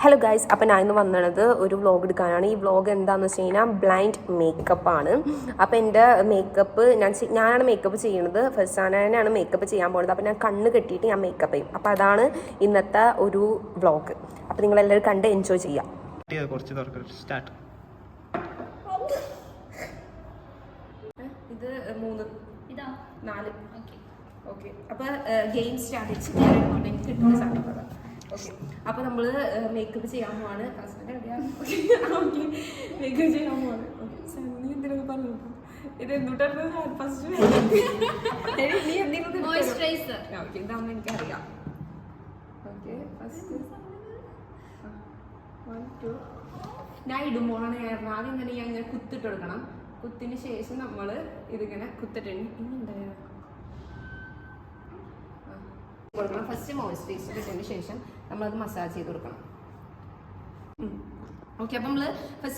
Hello guys, അപ്പോൾ ഞാൻ ഇന്ന് വന്നത് ഒരു വ്ളോഗ് എടുക്കാനാണ്. ഈ വ്ളോഗ് എന്താണെന്ന് വെച്ച് കഴിഞ്ഞാൽ ബ്ലൈൻഡ് മേക്കപ്പാണ്. അപ്പോൾ എൻ്റെ മേക്കപ്പ് ഞാനാണ് മേക്കപ്പ് ചെയ്യുന്നത്. ഫർസാനയാണ് മേക്കപ്പ് ചെയ്യാൻ പോകുന്നത്. അപ്പോൾ ഞാൻ കണ്ണ് കെട്ടിയിട്ട് ഞാൻ മേക്കപ്പ് ചെയ്യും. അപ്പോൾ അതാണ് ഇന്നത്തെ ഒരു വ്ളോഗ്. അപ്പോൾ നിങ്ങളെല്ലാവരും കണ്ട് എൻജോയ് ചെയ്യാം. ഇത് 3 ഇതാ 4 ഓക്കെ. അപ്പോൾ ഗെയിം സ്റ്റാർട്ട് ചെയ്ത് എനിക്ക് കിട്ടുന്ന സാധനം. ഓക്കെ, അപ്പോൾ നമ്മൾ മേക്കപ്പ് ചെയ്യാൻ പോവാണ്. മേക്കപ്പ് ചെയ്യാൻ പോവാണ്. നീ എന്തിനൊക്കെ പറഞ്ഞു? ഇത് എന്തുകൊണ്ടാണ് ഫസ്റ്റ് നീ എന്തെങ്കിലും ഓക്കെ, ഇതാണെന്ന് എനിക്കറിയാം. ഓക്കെ, ഫസ്റ്റ് 1 2 ഞാൻ ഇടുമ്പോഴാണ് ആദ്യം തന്നെ ഞാൻ ഇങ്ങനെ കുത്തിട്ട് കൊടുക്കണം. കുത്തിന് ശേഷം നമ്മൾ ഇതിങ്ങനെ കുത്തിട്ടുണ്ട്. ഇനി ഉണ്ടായ കൊടുക്കണം. ഫസ്റ്റ് മോയ്സ്ചറൈസർ ഇട്ടതിന് ശേഷം നമ്മളത് മസാജ് ചെയ്ത് കൊടുക്കണം. ഓക്കെ, അപ്പം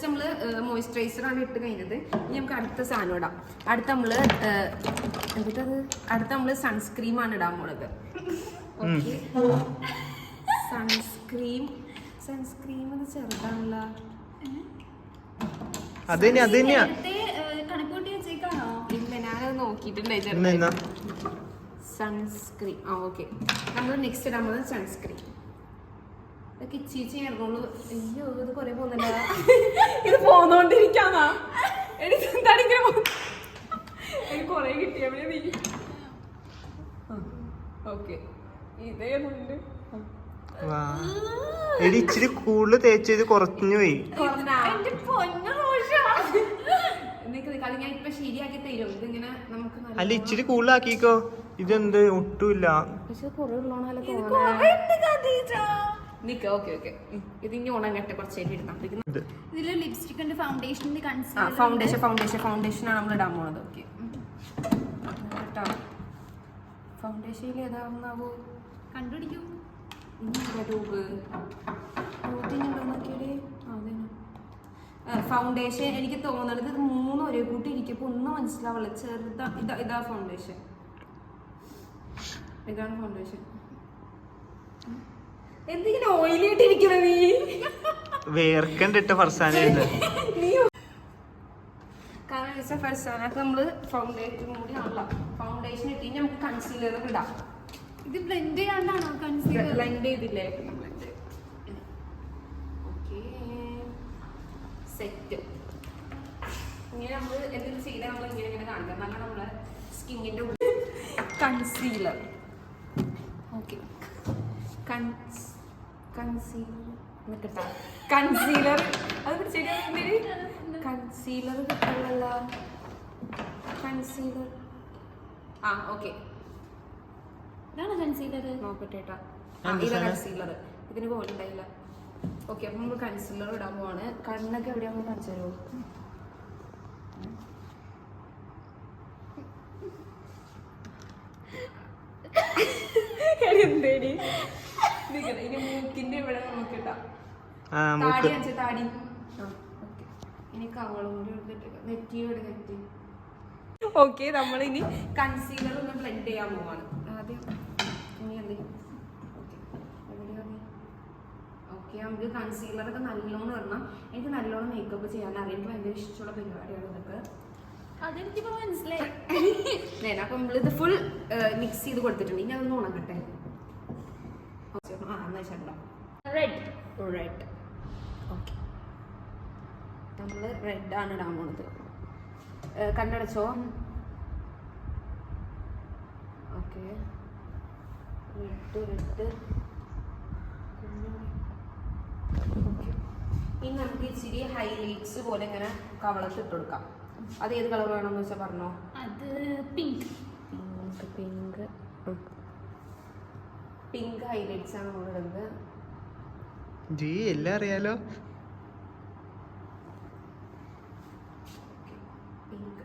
നമ്മൾ മോയ്സ്ചറൈസറാണ് ഇട്ട് കഴിഞ്ഞത്. ഇനി നമുക്ക് അടുത്ത സാധനം ഇടാം. അടുത്ത നമ്മൾ സൺസ്ക്രീമാണ് ഇടാൻ പോണത്. ഓക്കെ, സൺസ്ക്രീം അത് ചെറുതാണല്ലോ. ഇല്ല, ഞാനത് നോക്കിയിട്ടുണ്ടായിരുന്നു. Sunscreen okay. നമ്മൾ നെക്സ്റ്റ് ഇടാൻ പോകുന്നത് സൺസ്ക്രീൻ. ഇതൊക്കെ ഇച്ചീച്ചി ഇറങ്ങുള്ളൂ. അയ്യോ, ഇത് കുറെ പോകുന്നില്ല. ഇത് പോന്നോണ്ടിരിക്കാന്നാ എനിക്ക് കൊറേ കിട്ടിയ നീ. ഓക്കെ, ഇതേന്നുണ്ട്. ഇച്ചിരി കൂടുതൽ തേച്ചത് കുറഞ്ഞു പോയി. ഞാൻ ഇപ്പൊ ശരിയാക്കി തരും. ഇതിങ്ങനെ നമുക്ക് അല്ല, ഇച്ചിരി കൂടുതലാക്കിക്കോ. ഇതെന്ത് ഒട്ടുമില്ല. പക്ഷെ കുറെ ഉള്ളോണല്ലോ. ഇത് ഇനി ഉണങ്ങട്ടെ. കുറച്ചേരി ഇതില് ലിപ്സ്റ്റിക് ഉണ്ട്, ഫൗണ്ടേഷൻ ഫൗണ്ടേഷനാണ് നമ്മൾ ഇടാൻ പോണത്. ഓക്കെ, ഫൗണ്ടേഷനിൽ ഏതാവുന്നാവോ കണ്ടുപിടിക്കൂ. ഫൗണ്ടേഷൻ എനിക്ക് തോന്നുന്നത് ഇത് 3 ഒരേ കൂട്ടി ഇരിക്കുമ്പോ ഒന്നും മനസ്സിലാവില്ല. ഇതാ ഫൗണ്ടേഷൻ. ഇതാണ് ഫൗണ്ടേഷൻ. എന്തിങ്ങനെ ഓയിലായിട്ട് ഇരിക്കണ നീ? വേർക്കണ്ടിട്ട് ഫർസാന കാരണം ഫർസാനൊക്കെ നമ്മള് ഫൗണ്ടേഷൻ കൂടി ആണല്ലോ. ഫൗണ്ടേഷൻ ഇട്ട് നമുക്ക് കൺസീലർ ഇടാം. ഇത് ബ്ലെൻഡ് ചെയ്യാണ്ടാണോ കൺസീലർ? ബ്ലെൻഡ് ചെയ്തില്ലേ? സെറ്റ്. ഇങ്ങനെ നമ്മൾ എന്തെങ്കിലും ചെയ്താൽ നമ്മൾ ഇങ്ങനെ കാണിക്കാം. നല്ല നമ്മളെ സ്കിന്നിന്റെ ഉള്ളിൽ കൺസീലർ. ഓക്കെ, കൺസീലർ അത് കൺസീലർ കിട്ടുള്ളല്ലോ. കൺസീലർ ഓക്കെ, ഇതാണ് കൺസീലർ. നോക്കട്ടെ. ഇതാ കൺസീലർ. ഇതിന് പോലും ഉണ്ടായില്ല. ഓക്കെ, അപ്പം നമ്മൾ കൺസീലർ ഇടാൻ പോവാണ്. കണ്ണൊക്കെ എവിടെയാണെന്ന് കാണിച്ചു തരുമോ? എന്തേടി ഇനി മൂക്കിന്റെ ഇവിടെ നോക്കിട്ടാ. താടി കാണിച്ച താടി. ഇനി കവളും കൂടി എടുത്തിട്ട് നെറ്റിയോടെ നെറ്റി. ഓക്കെ, നമ്മളിനി കൺസീലർ ഒന്ന് ബ്ലെൻഡ് ചെയ്യാൻ പോവാണ്. ആദ്യം ഇനി എന്തെങ്കിലും ഓക്കെ, നമുക്ക് കൺസീലറൊക്കെ നല്ലോണം ഇടണം. എനിക്ക് നല്ലോണം മേക്കപ്പ് ചെയ്യാൻ അറിയാം. എനിക്ക് ഭയങ്കര ഇഷ്ടമുള്ള പരിപാടിയാണ് ഇതൊക്കെ. അതെനിക്കിപ്പോ മനസ്സിലായി. അപ്പം നമ്മളിത് ഫുൾ മിക്സ് ചെയ്ത് കൊടുത്തിട്ടുണ്ട്. ഇനി അതൊന്ന് ഉണങ്ങട്ടെ. റെഡ് ഓക്കെ, നമ്മൾ റെഡാണ് ഇടാൻ പോണത്. കണ്ണടച്ചോ? Okay, red. ഇനി നമുക്ക് ഇച്ചിരി ഹൈലൈറ്റ്സ് പോലെ ഇങ്ങനെ കവളത്ത് ഇട്ട് കൊടുക്കാം. അത് ഏത് കളർ വേണമെന്ന് വെച്ചാൽ പറഞ്ഞോ. അത് പിങ്ക് ഹൈലൈറ്റ്സ് ആണ് നമ്മൾ ഇടുന്നത്. എല്ലാം അറിയാലോ. പിങ്ക്.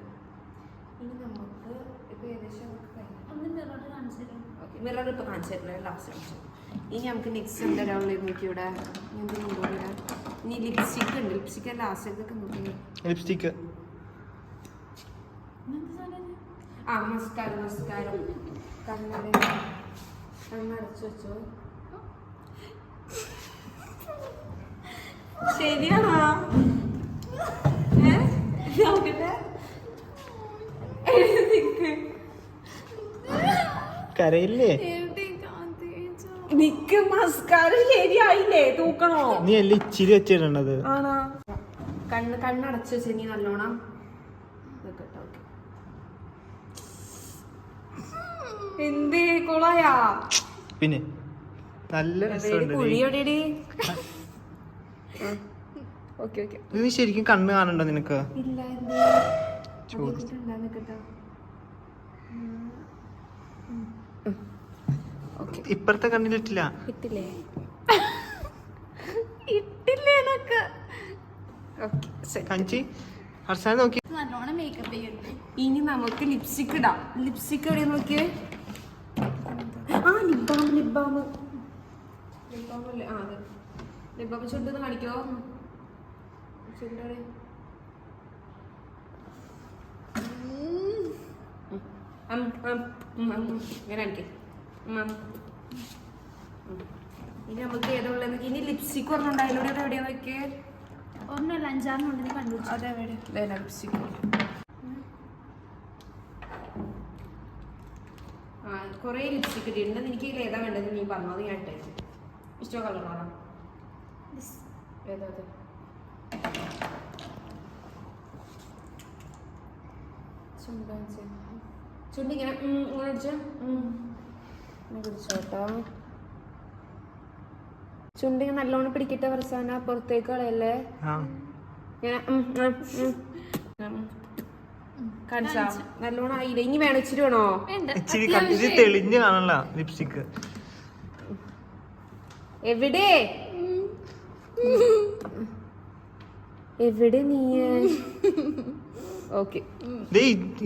ഇനി നമുക്ക് ഇപ്പൊ ഏകദേശം മിറർ ഇപ്പൊ കാണിച്ചു തരില്ല, ലാസ്റ്റ് കാണിച്ചു. ഇനി നമുക്ക് നെക്സ്റ്റ് എന്താ നോക്കി ഇവിടെ. ഇനി ലിപ്സ്റ്റിക് ഉണ്ട്. ലിപ്സ്റ്റിക് ലാസ്റ്റ് നോക്കി. ലിപ്സ്റ്റിക് മസ്കാരം കണ്ണടച്ചു വെച്ചോ. ശരിയാണോ? നോക്കട്ടെ. കരയില്ലേ? നിക്ക് മസ്കാര ശരിയായില്ലേ? തൂക്കണോ? നീ എല്ലാം ഇച്ചിരി വെച്ചിടണത്. ആണോ? കണ്ണടച്ചു വെച്ച് നീ നല്ലോണം. എന്തേ കൊളായാ? പിന്നെ നല്ല രസമുണ്ട്. കുഴിയോടെ. Okay okay. നീ ശരിക്കും കണ്ണ് കാണണ്ടോ നിനക്ക്? ഇല്ല. ഇപ്പഴത്തെ കണ്ണിലിട്ടില്ല. ഇട്ടില്ലേ? കഞ്ചി ഹർഷാൻ നോക്കി. നല്ലോണം മേക്കപ്പ് ചെയ്യണ്ടേ? ഇനി നമുക്ക് ലിപ്സ്റ്റിക് ഇടാം. ലിപ്സ്റ്റിക് എവിടെ നോക്കിയേ? ആ ലിബാം അല്ലേ? ആ അതെ. ലിബാം ചുണ്ടെന്ന് കാണിക്കോ? ചുണ്ടോടെ ഇങ്ങനെ കാണിക്കേ. ഇനി നമുക്ക് ഏതുള്ള ഇനി ലിപ്സ്റ്റിക് പറഞ്ഞുണ്ടായാലോ? എവിടെയാ നോക്കിയേ? ഒന്നല്ല 5-6 ഉണ്ടെന്ന് കണ്ടുപിടിച്ചു. അതെവിടെ ലിപ്സ്റ്റിക്? ആ കുറേ ലിപ്സ്റ്റിക് ഇട്ടിട്ടുണ്ട്. എനിക്ക് ഏതാ വേണ്ടത് നീ പറഞ്ഞത് ഞാൻ ഇട്ടേച്ചു. ഇഷ്ടം കളറാണോ? ഏതാ അത്? ചുണ്ടിങ്ങനെ ഇങ്ങനെ അടിച്ചോ. പിടിച്ചോട്ടോ. ചുണ്ടിങ്ങനെ നല്ലോണം പിടിക്കട്ടെ. പ്രസാന പുറത്തേക്ക് കളയല്ലേ. ഇങ്ങനെ കാണിച്ചാ നല്ലോണം ആയില്ല. ഇനി വേണം ഇച്ചിരി വേണോ? ഇച്ചിരി ഇത് തെളിഞ്ഞ് കാണല ലിപ്സ്റ്റിക്. എവിടെ എവിടെ നീ? ഓക്കെ.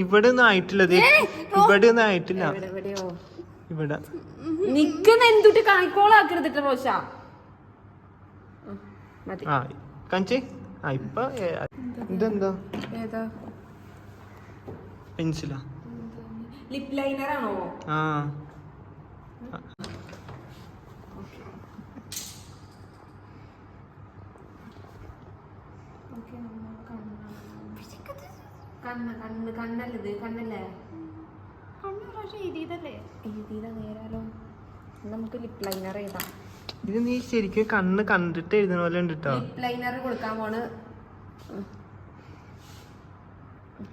ഇവിടെ ഒന്നും ആയിട്ടില്ല. ഇവിടെ ഒന്നും ആയിട്ടില്ല. എവിടെയോ ഇവിടെ നിക്കുന്ന എന്തുട്ട് കാണിക്കോളാക്കരുതിട്ട് റോഷ. മതി. ആ കഞ്ചി. ആ ഇപ്പൊ ഇതെന്താ? ഏതാ? പെൻസിലാ? ലിപ് ലൈനർ ആണോ? ആ കണ്ണല്ലത് കണ്ണല്ലേ? എഴുതിയതല്ലേ? എഴുതിയതാ നേരാലോ. നമുക്ക് ലിപ് ലൈനർ എഴുതാം. ഇത് നീ ശരിക്കും കണ്ണ് കണ്ടിട്ട് എഴുതുന്ന പോലെ ഉണ്ട് കേട്ടോ. ലിപ് ലൈനർ കൊടുക്കാൻ പോണ്.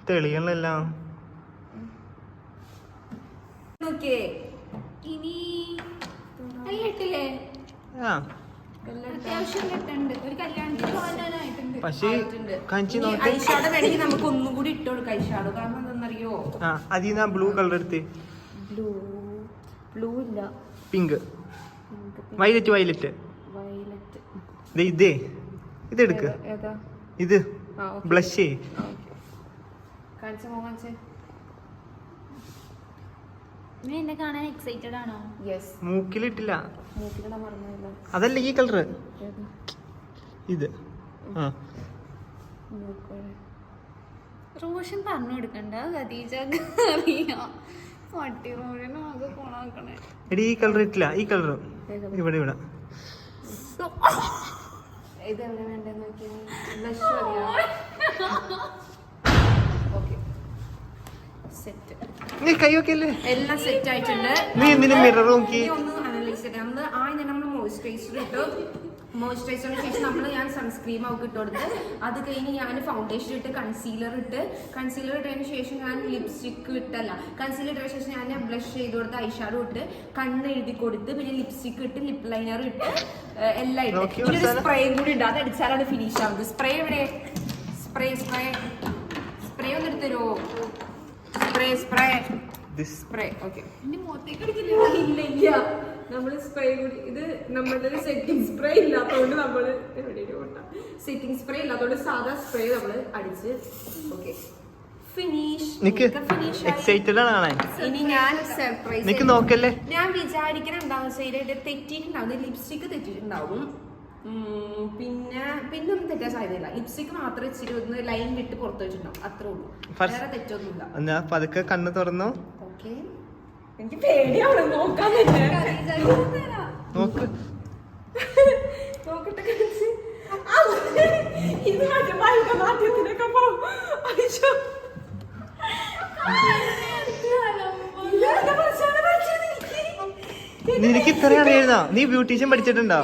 തെളിയണെല്ലാം നോക്കിയേ. ഇനി എല്ലാം ഇട്ടില്ലേ? ആ അത്യാവശ്യം ഇട്ടുണ്ട്. ഒരു കല്യാണത്തിന് പോകാനായിട്ടുണ്ട്. പക്ഷേ കഞ്ചി നോക്കി. ഐഷാഡോ വേണമെങ്കിൽ നമുക്ക് ഒന്നും കൂടി ഇട്ട് കൊടുക്കാം. ഐഷാഡോ കാരണം എന്താണെന്നറിയോ? ആ അതിന്ന് ബ്ലൂ കളർ എടുത്ത്. ബ്ലൂ ഇല്ല. പിങ്ക്. വയലറ്റ്. വയലറ്റ്. ഇതെടുക്ക്. ഏതാ ഇത് ബ്ലഷ്. കാണിച്ച കാണിച്ചേ. നീ എന്നെ കാണാൻ എക്സൈറ്റഡ് ആണോ? യെസ്. മൂക്കിലിട്ടില്ല. മൂക്കിലിടാൻ മറന്നില്ല. അതല്ല ഈ കളർ. ഇത് ആ റോഷൻ പറഞ്ഞു കൊടുക്കണ്ട. ഖദീജക്ക് അറിയാം. പട്ടി റോഷനും ആകെ കൊണാക്കണേ. എടി ഈ കളർ ഇട്ടില്ല. ഈ കളർ ഇവിടെ ഇവിടെ. ഇത് എവിടെ വേണ്ടെന്ന് നോക്കിയാൽ ബ്ലഷ് മതിയോ? Okay set. നീ കൈ വെക്കല്ലേ? എല്ലാം സെറ്റ് ആയിട്ടുണ്ട്. നീ എന്തിനും മിറർ നോക്കി? ഒന്ന് അനലൈസ് ചെയ്യണം. നമ്മൾ മോയ്സ്ചറൈസർ ഇട്ടു. മോയ്സ്ചറൈസറിന് ശേഷം ഞാൻ സൺസ്ക്രീം ഒക്കെ ഇട്ട് കൊടുത്ത് അത് കഴിഞ്ഞ് ഞാൻ ഫൗണ്ടേഷൻ ഇട്ട് കൺസീലർ ഇട്ടതിന് ശേഷം ഞാൻ ലിപ്സ്റ്റിക് ഇട്ടല്ല കൺസീലർ ഇട്ടതിന് ശേഷം ഞാൻ ബ്ലഷ് ചെയ്ത് കൊടുത്ത് ഐഷാഡോ ഇട്ട് കണ്ണ് എഴുതി കൊടുത്ത് പിന്നെ ലിപ്സ്റ്റിക് ഇട്ട് ലിപ് ലൈനർ ഇട്ട് എല്ലാം ഇട്ട് ഇനി ഒരു സ്പ്രേയും കൂടി ഉണ്ട്. അത് അടിച്ചാലാണ് ഫിനിഷ് ആവുന്നത്. സ്പ്രേ എവിടെ? സ്പ്രേ ഒന്ന് എടുത്തരോ? Spray okay. എന്റെ മുഖത്തേക്ക് അടിക്കില്ല. ഇല്ല നമ്മള് സ്പ്രേ കൂടി ഇത് നമ്മളുടെ സെറ്റിംഗ് സ്പ്രേ ഇല്ലാത്തതുകൊണ്ട് നമ്മള് സെറ്റിംഗ് സ്പ്രേ ഇല്ലാത്തതുകൊണ്ട് സാധാ സ്പ്രേ നമ്മള് അടിച്ച് ഓക്കെ ഫിനിഷ്. എക്സൈറ്റഡ് ആണ് കാണാൻ. ഇനി ഞാൻ സർപ്രൈസ് നിക്ക് നോക്കല്ലേ. ഞാൻ വിചാരിക്കണുണ്ടാവും ശരിയായിട്ട് തെറ്റിയിട്ടുണ്ടാവും. ലിപ്സ്റ്റിക് തെറ്റിയിട്ടുണ്ടാവും. പിന്നൊന്നും തെറ്റാൻ സാധ്യതയില്ല. ലിപ്സ്റ്റിക് മാത്രം ഇച്ചിരി ഒന്ന് ലൈൻ വിട്ട് പുറത്ത് വെച്ചിട്ടുണ്ടാവും. അത്രേ ഉള്ളൂ. വേറെ തെറ്റൊന്നുമില്ല. എന്നാ പതുക്കെ കണ്ണ് തുറന്നു. ഓക്കെ. എനിക്ക് പേടിയാണ് നോക്കാൻ തന്നെ. നോക്ക്. നോക്കട്ടെ. ഭരതനാട്യത്തിനൊക്കെ പോകും. അയ്യോ. നിനക്ക് ഇത്ര അറിയായിരുന്നോ? നീ ബ്യൂട്ടീഷ്യൻ പഠിച്ചിട്ടുണ്ടോ?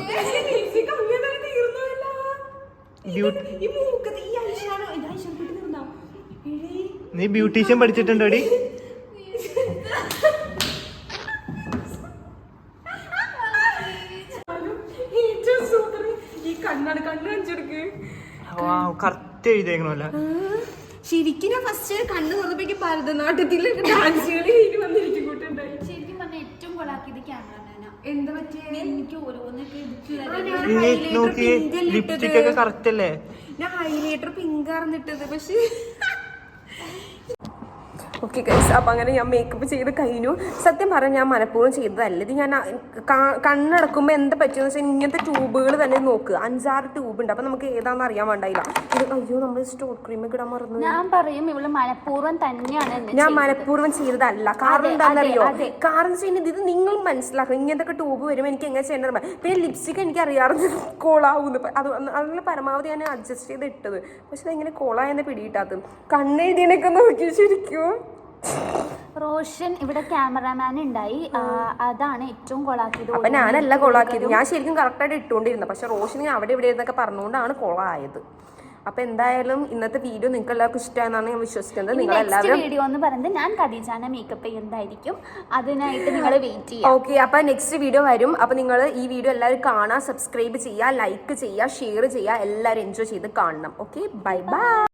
നീ ബ്യൂട്ടീഷ്യൻ പഠിച്ചിട്ടുണ്ടോടി? കറക്റ്റ് എഴുതിയേക്കണല്ല. ശരിക്കും ഞാൻ ഫസ്റ്റ് കണ്ണ് തുറന്നപ്പോഴേക്ക് ഭരതനാട്യത്തില് ഡാൻസുകൾ വന്നിരിക്കും കൂട്ടുണ്ടായി. ശരിക്കും പറഞ്ഞാൽ ഏറ്റവും കൊളാക്കിയത് ക്യാമറമാനാ. എന്താ പറ്റിയ എനിക്ക് ഓരോന്നൊക്കെ നോക്കി ലിപ്സ്റ്റിക് ഒക്കെ കറക്റ്റ് അല്ലേ? ഞാൻ ഹൈലൈറ്റർ പിങ്ക് ആർന്നിട്ടത്. പക്ഷെ ഓക്കെ ഗൈസ്, അപ്പം അങ്ങനെ ഞാൻ മേക്കപ്പ് ചെയ്ത് കഴിഞ്ഞു. സത്യം പറഞ്ഞാൽ ഞാൻ മനഃപൂർവ്വം ചെയ്തതല്ല ഇത്. ഞാൻ കണ്ണടക്കുമ്പോൾ എന്താ പറ്റുമെന്ന് വെച്ചാൽ ഇങ്ങനത്തെ ട്യൂബുകൾ തന്നെ നോക്കുക. 5-6 ട്യൂബ് ഉണ്ട്. അപ്പം നമുക്ക് ഏതാണെന്ന് അറിയാൻ വേണ്ടായില്ല. ഇത് അയ്യോ നമ്മൾ സ്റ്റോർ ക്രീം ഒക്കെ ഇടാൻ മറന്നു. ഞാൻ പറയും ഇവള് മനഃപൂർവ്വം തന്നെയാണ്. ഞാൻ മനഃപൂർവ്വം ചെയ്തതല്ല. കാരണം എന്താണെന്നറിയോ? കാരണം ചെയ്യുന്നത് ഇത് നിങ്ങൾ മനസ്സിലാക്കും. ഇങ്ങനത്തെ ട്യൂബ് വരുമ്പോൾ എനിക്ക് എങ്ങനെ ചെയ്യേണ്ടത്. പിന്നെ ലിപ്സ്റ്റിക് എനിക്ക് അറിയാറുണ്ട് കോളാവുന്നു. അതിന് പരമാവധി ഞാൻ അഡ്ജസ്റ്റ് ചെയ്ത് ഇട്ടത്. പക്ഷെ അതെങ്ങനെ കോളായെന്ന് പിടിയിട്ടാത്തത്. കണ്ണെഴുതിയതിനൊക്കെ നോക്കി ശരിക്കും. റോഷൻ ഇവിടെ ക്യാമറാമാൻ ഉണ്ടായി. അതാണ് ഏറ്റവും കൊളാക്കിയത്. അപ്പൊ ഞാനല്ല കൊളാക്കിയത്. ഞാൻ ശരിക്കും കറക്റ്റായിട്ട് ഇട്ടുകൊണ്ടിരുന്നത്. പക്ഷെ റോഷൻ അവിടെ ഇവിടെ ഇരുന്നൊക്കെ പറഞ്ഞുകൊണ്ടാണ് കൊളായത്. അപ്പൊ എന്തായാലും ഇന്നത്തെ വീഡിയോ നിങ്ങൾക്ക് എല്ലാവർക്കും ഇഷ്ടമായെന്നാണ് ഞാൻ വിശ്വസിക്കുന്നത്. നിങ്ങൾ എല്ലാവരും വീഡിയോ എന്ന് പറയുന്നത് ഞാൻ ഖദീജാനെ മേക്കപ്പ് ചെയ്യുന്നതായിരിക്കും. അതിനായിട്ട് നിങ്ങൾ വെയിറ്റ് ചെയ്യുക. ഓക്കെ, അപ്പൊ നെക്സ്റ്റ് വീഡിയോ വരും. അപ്പൊ നിങ്ങൾ ഈ വീഡിയോ എല്ലാവരും കാണാൻ, സബ്സ്ക്രൈബ് ചെയ്യുക, ലൈക്ക് ചെയ്യുക, ഷെയർ ചെയ്യുക. എല്ലാവരും എൻജോയ് ചെയ്ത് കാണണം. Okay, bye bye.